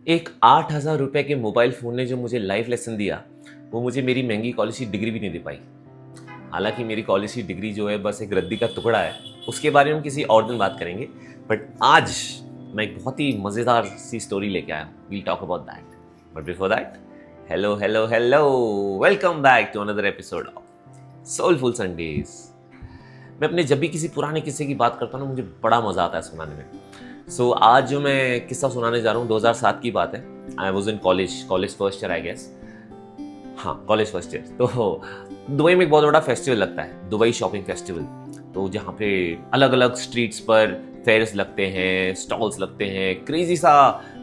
एक 8,000 रुपए के मोबाइल फ़ोन ने जो मुझे लाइफ लेसन दिया, वो मुझे मेरी महँगी कॉलेज की डिग्री भी नहीं दे पाई। हालाँकि मेरी कॉलेज की डिग्री जो है बस एक रद्दी का टुकड़ा है, उसके बारे में हम किसी और दिन बात करेंगे। बट आज मैं एक बहुत ही मज़ेदार सी स्टोरी लेके आया हूँ। We'll talk about that. But before that, hello, hello, hello! Welcome back to another episode of soulful Sundays. मैं अपने जब भी किसी पुराने किस्से की बात करता हूँ ना, मुझे बड़ा मज़ा आता है सुनाने में। आज जो मैं किस्सा सुनाने जा रहा हूँ 2007 की बात है। I was in college first year I guess. हाँ, कॉलेज फर्स्ट ईयर। तो दुबई में एक बहुत बड़ा फेस्टिवल लगता है, दुबई शॉपिंग फेस्टिवल। तो जहाँ पे अलग-अलग स्ट्रीट्स पर फेयर्स लगते हैं, स्टॉल्स लगते हैं, क्रेज़ी सा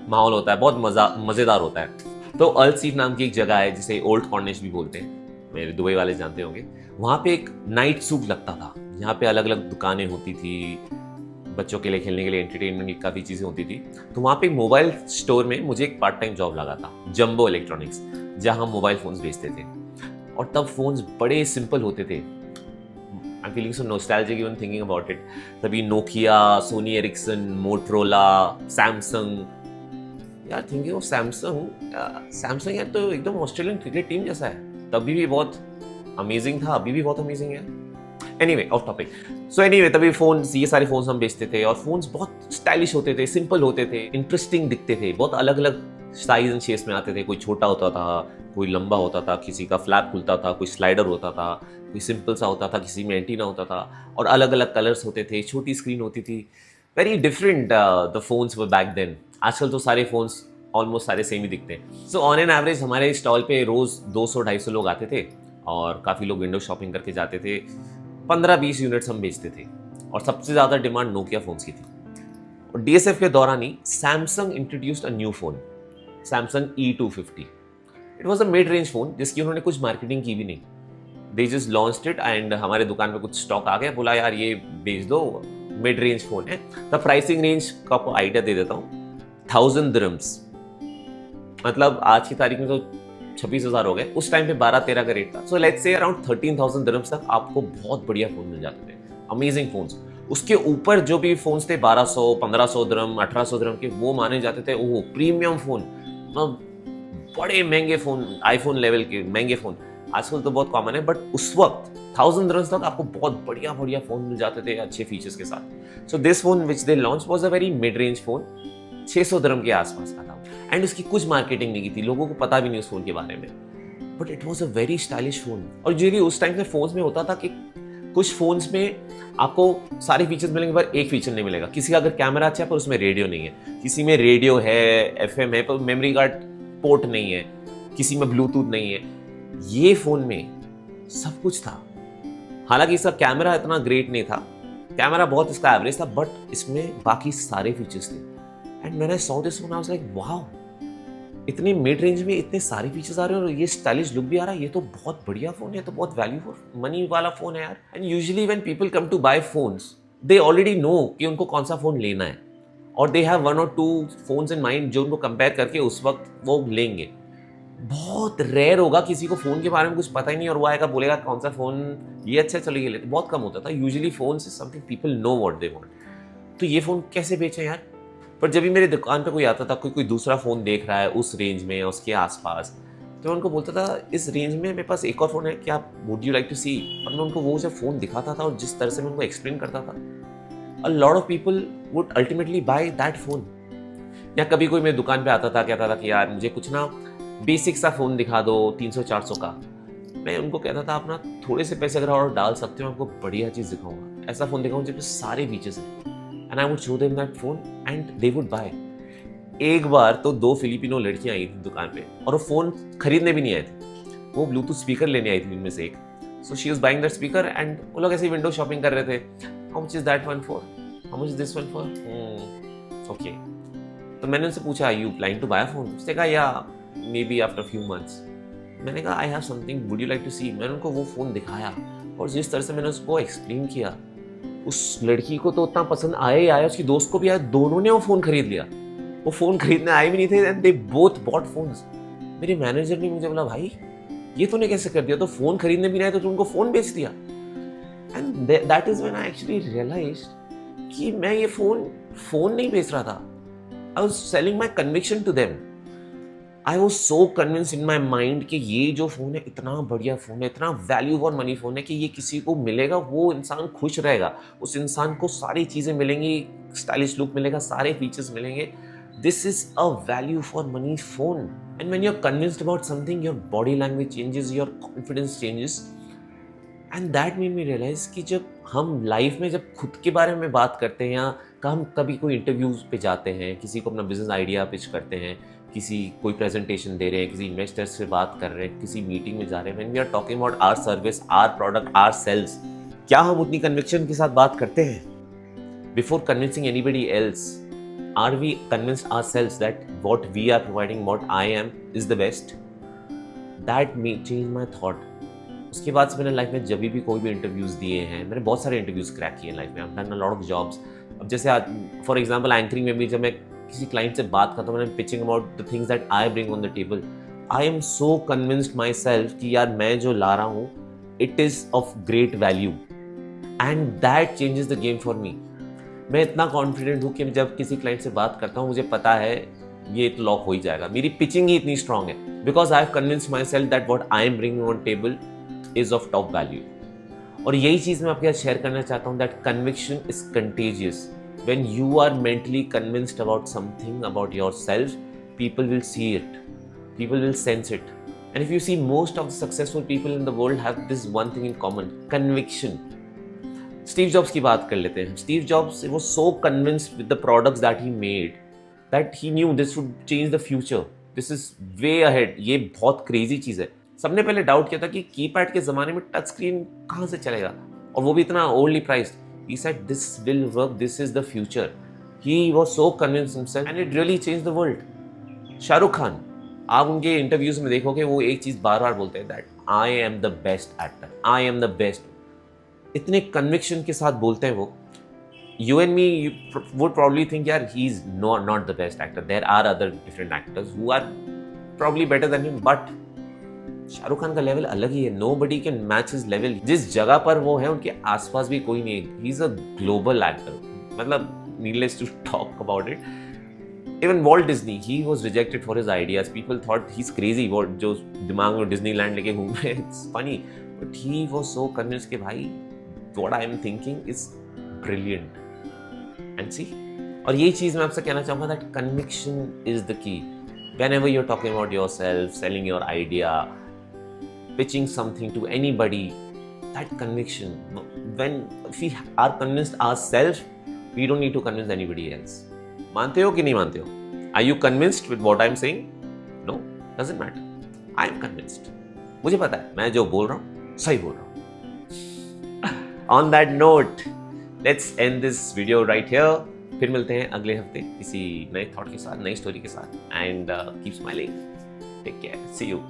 माहौल होता है, बहुत मज़ेदार होता है। तो अर्ल सीट नाम की एक जगह है जिसे ओल्ड कॉर्निश भी बोलते हैं, मेरे दुबई वाले जानते होंगे। वहाँ पे एक नाइट सूक लगता था, यहाँ पे अलग-अलग दुकानें होती थी, बच्चों के लिए खेलने के लिए एंटरटेनमेंट की काफ़ी चीज़ें होती थी। तो वहाँ पे एक मोबाइल स्टोर में मुझे एक पार्ट टाइम जॉब लगा था, जंबो इलेक्ट्रॉनिक्स, जहाँ हम मोबाइल फ़ोन्स बेचते थे। और तब फ़ोन्स बड़े सिंपल होते थे। I am feeling so nostalgic even thinking about it. तभी Nokia, Sony Ericsson, Motorola, Samsung. यार थिंकिंग ऑफ सैमसंग यार तो एकदम ऑस्ट्रेलियन क्रिकेट टीम जैसा है। तभी भी बहुत अमेजिंग था, अभी भी बहुत अमेजिंग है। Anyway, of topic. तभी फ़ोन्स, ये सारे फ़ोन्स हम बेचते थे और फ़ोन्स बहुत स्टाइलिश होते थे, सिंपल होते थे, इंटरेस्टिंग दिखते थे, बहुत अलग-अलग साइज़ एंड शेप्स में आते थे। कोई छोटा होता था, कोई लंबा होता था, किसी का फ्लैप खुलता था, कोई स्लाइडर होता था, कोई सिंपल सा होता था, किसी में एंटीना होता था और अलग-अलग कलर्स होते थे, छोटी स्क्रीन होती थी। Very different the phones were back then. आजकल तो सारे फ़ोन्स ऑलमोस्ट सारे सेम ही दिखते हैं। ऑन एन एवरेज हमारे स्टॉल पे रोज़ 200-250 लोग आते थे और काफ़ी लोग विंडो शॉपिंग करके जाते थे। 15-20 यूनिट्स हम बेचते थे और सबसे ज़्यादा डिमांड नोकिया फ़ोन्स की थी। और डीएसएफ के दौरान ही Samsung introduced a new phone, Samsung E250। It was a mid range phone जिसकी उन्होंने कुछ मार्केटिंग की भी नहीं। They just launched it and हमारे दुकान पे कुछ स्टॉक आ गया, बोला यार ये बेच दो, मिड रेंज फ़ोन है। द प्राइसिंग रेंज का आपको आइडिया दे देता हूँ। 1000 दिरहम्स, मतलब आज की तारीख में तो 26,000 हो गए, उस टाइम पे 12-13 का रेट था। So let's say around 13,000 dirhams तक आपको बहुत बढ़िया फ़ोन मिल जाते थे, अमेजिंग फ़ोन्स। उसके ऊपर जो भी फ़ोन्स थे 1200, 1500 दिरहम, 1800 दिरहम के, वो माने जाते थे ओह प्रीमियम फ़ोन, मतलब बड़े महंगे फ़ोन, आईफ़ोन लेवल के महंगे फ़ोन। आजकल तो बहुत कॉमन है, बट उस वक्त 1000 दिरहम्स तक आपको बहुत बढ़िया-बढ़िया फ़ोन मिल जाते थे अच्छे फीचर्स के साथ। So this phone which they launched was a very mid range phone, 600 दिरहम के आसपास का था। एंड उसकी कुछ मार्केटिंग नहीं की थी, लोगों को पता भी नहीं उस फ़ोन के बारे में। But it was a very stylish phone. और जो कि उस टाइम पे फ़ोन्स में होता था कि कुछ फ़ोन्स में आपको सारे फीचर्स मिलेंगे पर एक फीचर नहीं मिलेगा। किसी का अगर कैमरा अच्छा है पर उसमें रेडियो नहीं है, किसी में रेडियो है, एफएम है पर मेमोरी कार्ड पोर्ट नहीं है, किसी में ब्लूटूथ नहीं है। ये फ़ोन में सब कुछ था। हालाँकि इसका कैमरा इतना ग्रेट नहीं था, कैमरा बहुत इसका एवरेज था, बट इसमें बाकी सारे फीचर्स थे। And when I saw this phone I was like wow! इतने मिड रेंज में इतने सारे फीचर्स आ रहे हैं और ये स्टाइलिश लुक भी आ रहा है, ये तो बहुत बढ़िया फ़ोन है, तो बहुत वैल्यू फॉर मनी वाला फ़ोन है यार। And usually when people come to buy phones, they already know कि उनको कौन-सा फ़ोन लेना है और दे हैव 1 और 2 फ़ोन्स इन माइंड जो उनको कंपेयर करके उस वक़्त वो लेंगे। बहुत रेयर होगा किसी को फ़ोन के बारे में कुछ पता ही नहीं और वो आएगा बोलेगा कौन-सा फ़ोन ये अच्छा है, चलो ये लेते हैं। बहुत कम होता था। Usually phones is something people know what they want. तो ये फ़ोन कैसे बेचें यार? पर जब भी मेरी दुकान पे कोई आता था, कोई दूसरा फ़ोन देख रहा है उस रेंज में या उसके आस-पास, तो मैं उनको बोलता था इस रेंज में मेरे पास एक और फ़ोन है, क्या वुड यू लाइक टू सी? और मैं उनको वो जब फ़ोन दिखाता था और जिस तरह से मैं उनको एक्सप्लेन करता था, a lot of people would ultimately by that phone. या कभी कोई मेरी दुकान पे आता था, कहता था कि यार मुझे कुछ ना बेसिक सा फ़ोन दिखा दो 300-400 का। मैं उनको कहता था आप ना थोड़े से पैसे अगर और डाल सकते हो, आपको बढ़िया चीज़ दिखाऊँगा। ऐसा फ़ोन दिखाऊँ जिसमें सारे फीचर्स हैं। And I would show them that phone and they would buy. एक बार तो 2 फिलिपिनो लड़कियाँ आई थी दुकान पे और वो फ़ोन खरीदने भी नहीं आई थी। वो ब्लूटूथ स्पीकर लेने आई थी उनमें से एक। So she was buying that speaker and वो लोग ऐसे ही विंडो शॉपिंग कर रहे थे। How much is that one for? How much is this one for? Okay. तो मैंने उनसे पूछा, are you planning to buy a phone? उसने कहा yeah may be after few months. मैंने कहा I have something, would you like to see? मैंने उनको वो फ़ोन दिखाया और जिस तरह से मैंने उसको एक्सप्लेन किया, उस लड़की को तो उतना पसंद आया ही आया, उसकी दोस्त को भी आया, दोनों ने वो फ़ोन खरीद लिया। वो फ़ोन खरीदने आए भी नहीं थे and they both bought phones. मेरे मैनेजर ने मुझे बोला, भाई ये तूने कैसे कर दिया? तो फ़ोन खरीदने भी नहीं आए तो तू उनको फ़ोन बेच दिया। And that is when I actually realised कि मैं ये फ़ोन नहीं बेच रहा था। I was selling my conviction to them. I was so convinced in my mind कि ये जो फ़ोन है इतना बढ़िया फ़ोन है, इतना वैल्यू फॉर मनी फ़ोन है कि ये किसी को मिलेगा वो इंसान खुश रहेगा, उस इंसान को सारी चीज़ें मिलेंगी, स्टाइलिश लुक मिलेगा, सारे फीचर्स मिलेंगे. This is a value for money phone. And when you're convinced about something, your body language changes, your confidence changes. And that made me realise कि जब हम लाइफ में जब खुद के बारे में बात करते हैं या हम कभी कोई इंटरव्यूज पे जाते हैं, किसी को अपना बिजनेस आइडिया पिच करते हैं, किसी कोई प्रेजेंटेशन दे रहे हैं, किसी इन्वेस्टर्स से बात कर रहे हैं, किसी मीटिंग में जा रहे हैं, when we are talking about our service, our product, our sales, क्या हम उतनी कन्विक्शन के साथ बात करते हैं? Before convincing anybody else, are we convinced ourselves that what we are providing, what I am is the best? That may change my thought. उसके बाद से मैंने लाइफ में जब भी कोई भी इंटरव्यूज़ दिए हैं, मैंने बहुत सारे इंटरव्यूज़ क्रैक किए लाइफ में. I have done a lot of jobs. अब जैसे आज फॉर एग्जांपल एंकरिंग में भी जब मैं किसी क्लाइंट से बात करता हूँ, मैंने pitching about the things that I bring on the table, I am so convinced my self कि यार मैं जो ला रहा हूँ it is of great value and that changes the game for me. मैं इतना कॉन्फिडेंट हूँ कि जब किसी क्लाइंट से बात करता हूँ मुझे पता है ये तो लॉक हो ही जाएगा. मेरी पिचिंग ही इतनी स्ट्रांग है because I have convinced my self that what I am bringing on table is of top value. और यही चीज़ मैं आपके साथ शेयर करना चाहता हूँ, that conviction is contagious. When you are mentally convinced about something about yourself, people will see it, people will sense it. And if you see, most of the successful people in the world have this one thing in common, conviction. Steve Jobs की बात कर लेते हैं. Steve Jobs was so convinced with the products that he made that he knew this would change the future. This is way ahead. ये बहुत crazy चीज़ है. सबने पहले डाउट किया था कि कीपैड के ज़माने में टच स्क्रीन कहाँ से चलेगा, और वो भी इतना oddly priced. He said this will work, this is the future. He was so convinced himself and it really change the world. Shahrukh Khan, आप उनके इंटरव्यूज में देखोगे वो एक चीज़ बार बार बोलते हैं, that I am the best actor, I am the best. इतने कन्विक्शन के साथ बोलते हैं वो. You and me would probably think यार he is not the best actor, there are other different actors who are probably better than him, but Shahrukh Khan का level अलग ही है. Nobody can match his level. जिस जगह पर वो है उनके आसपास भी कोई नहीं है. He is a global actor. मतलब needless to talk about it. Even Walt Disney, he was rejected for his ideas. People thought he is crazy, वो जो दिमाग में डिज्नीलैंड लेके घूम रहे हैं, it's funny, but he was so convinced कि भाई what I am thinking is brilliant. And see, और यही चीज़ मैं आपसे कहना चाहूँगा, that conviction is the key. Whenever you're talking about yourself, selling your idea, pitching something to anybody, that conviction, when we are convinced ourselves, we don't need to convince anybody else. मानते हो कि नहीं मानते हो? Are you convinced with what I'm saying? No, doesn't matter. I am convinced. मुझे पता है मैं जो बोल रहा हूँ सही बोल रहा हूँ. On that note, let's end this video right here. फिर मिलते हैं अगले हफ्ते किसी नए थॉट के साथ, नई स्टोरी के साथ. And keep smiling. Take care. See you.